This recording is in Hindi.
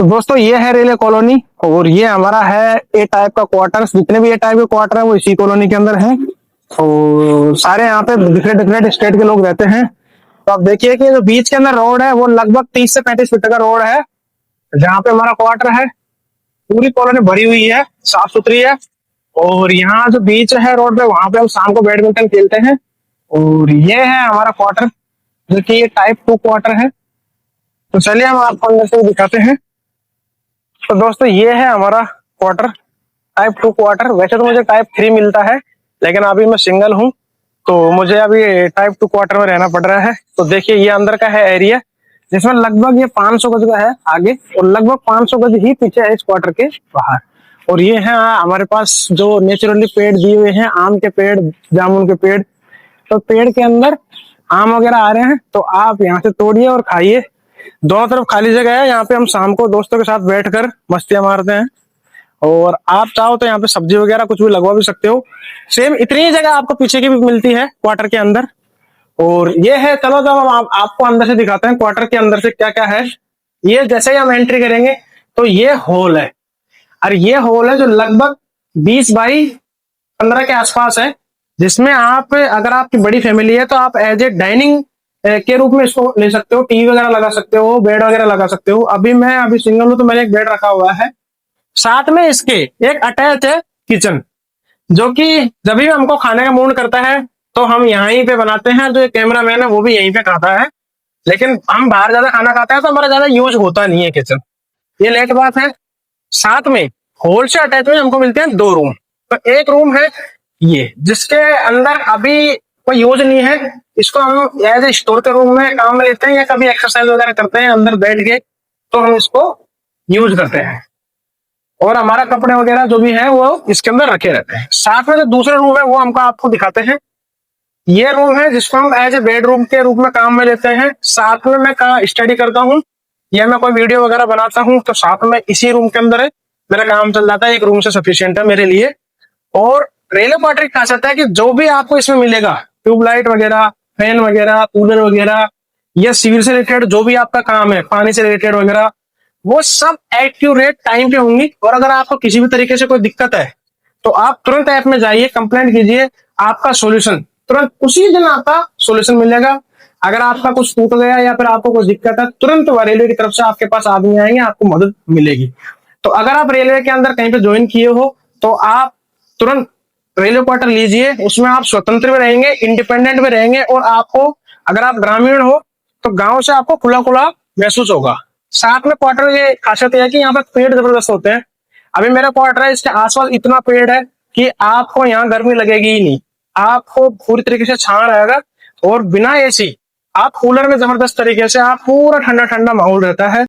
तो दोस्तों ये है रेलवे कॉलोनी और ये हमारा है ए टाइप का क्वार्टर्स। जितने भी ए टाइप के क्वार्टर है वो इसी कॉलोनी के अंदर हैं और सारे यहाँ पे डिफरेंट डिफरेंट स्टेट के लोग रहते हैं। तो आप देखिए कि जो बीच के अंदर रोड है वो लगभग 30 से 35 फीट का रोड है जहाँ पे हमारा क्वार्टर है। पूरी कॉलोनी भरी हुई है, साफ सुथरी है। और यहाँ जो बीच है रोड पे वहां पे हम शाम को बैडमिंटन खेलते हैं। और ये है हमारा क्वार्टर जो कि ये टाइप 2 क्वार्टर है। तो चलिए हम आपको अंदर से दिखाते हैं। तो दोस्तों ये है हमारा क्वार्टर, टाइप 2 क्वार्टर। वैसे तो मुझे टाइप 3 मिलता है लेकिन अभी मैं सिंगल हूँ तो मुझे अभी टाइप 2 क्वार्टर में रहना पड़ रहा है। तो देखिए ये अंदर का है एरिया जिसमें लगभग ये 500 गज का है आगे और लगभग 500 गज ही पीछे है इस क्वार्टर के बाहर। और ये है हमारे पास जो नेचुरली पेड़ दिए हुए हैं, आम के पेड़, जामुन के पेड़। तो पेड़ के अंदर आम वगैरह आ रहे हैं तो आप यहाँ से तोड़िए और खाइए। दोनों तरफ खाली जगह है, यहाँ पे हम शाम को दोस्तों के साथ बैठकर मस्तियां मारते हैं। और आप चाहो तो यहाँ पे सब्जी वगैरह कुछ भी लगवा भी सकते हो। सेम इतनी ही जगह आपको पीछे की भी मिलती है क्वार्टर के अंदर। और ये है, चलो जब हम आपको अंदर से दिखाते हैं क्वार्टर के अंदर से क्या क्या है। ये जैसे ही हम एंट्री करेंगे तो ये हॉल है और ये हॉल है जो लगभग 20 बाई 15 के आसपास है, जिसमें आप अगर आपकी बड़ी फैमिली है तो आप एज ए डाइनिंग के रूप में इसको ले सकते हो। टीवी वगैरह लगा सकते हो, बेड वगैरह लगा सकते हो। मैं सिंगल हूं तो मैंने एक बेड रखा हुआ है। साथ में इसके एक अटैच है किचन, जो कि जब भी हमको खाने का मूड करता है तो हम यहीं पे बनाते हैं। जो कैमरा मैन है वो भी यहीं पे खाता है, लेकिन हम बाहर ज्यादा खाना खाते हैं तो हमारा ज्यादा यूज होता नहीं है किचन। ये लेट बात है। साथ में हॉल से अटैच में हमको मिलते हैं 2 रूम। तो एक रूम है ये जिसके अंदर अभी कोई यूज नहीं है, इसको हम एज ए स्टोर के रूम में काम में लेते हैं या कभी एक्सरसाइज वगैरह करते हैं अंदर बैठ के तो हम इसको यूज करते हैं। और हमारा कपड़े वगैरह जो भी है वो इसके अंदर रखे रहते हैं। साथ में जो दूसरा रूम है वो हमको आपको दिखाते हैं। ये रूम है जिसको हम एज ए बेडरूम के रूप में काम में लेते हैं। साथ में मैं स्टडी करता हूँ या मैं कोई वीडियो वगैरह बनाता हूँ तो साथ में इसी रूम के अंदर है मेरा काम चल जाता है। एक रूम से सफिशियंट है मेरे लिए। और रेलवे क्वार्टर की खासियत है कि जो भी आपको इसमें मिलेगा, ट्यूबलाइट वगैरह, फैन वगैरह, कूलर वगैरह या सिविल से रिलेटेड जो भी आपका काम है, पानी से रिलेटेड वगैरह, वो सब एक्यूरेट टाइम पे होंगी। और अगर आपको किसी भी तरीके से कोई दिक्कत है तो आप तुरंत ऐप में जाइए, कंप्लेंट कीजिए, आपका सोल्यूशन तुरंत उसी दिन आपका सोल्यूशन मिलेगा। अगर आपका कुछ टूट गया या फिर आपको कुछ दिक्कत है, तुरंत रेलवे की तरफ से आपके पास आदमी आएंगे, आपको मदद मिलेगी। तो अगर आप रेलवे के अंदर कहीं पे ज्वाइन किए हो तो आप तुरंत रेलवे क्वार्टर लीजिए। उसमें आप स्वतंत्र भी रहेंगे, इंडिपेंडेंट भी रहेंगे। और आपको अगर आप ग्रामीण हो तो गांव से आपको खुला खुला महसूस होगा। साथ में क्वार्टर ये खासियत है कि यहाँ पे पेड़ जबरदस्त होते हैं। अभी मेरा क्वार्टर है, इसके आसपास इतना पेड़ है कि आपको यहाँ गर्मी लगेगी ही नहीं, आपको पूरी तरीके से छां रहेगा। और बिना एसी आप कूलर में जबरदस्त तरीके से आप पूरा ठंडा ठंडा माहौल रहता है।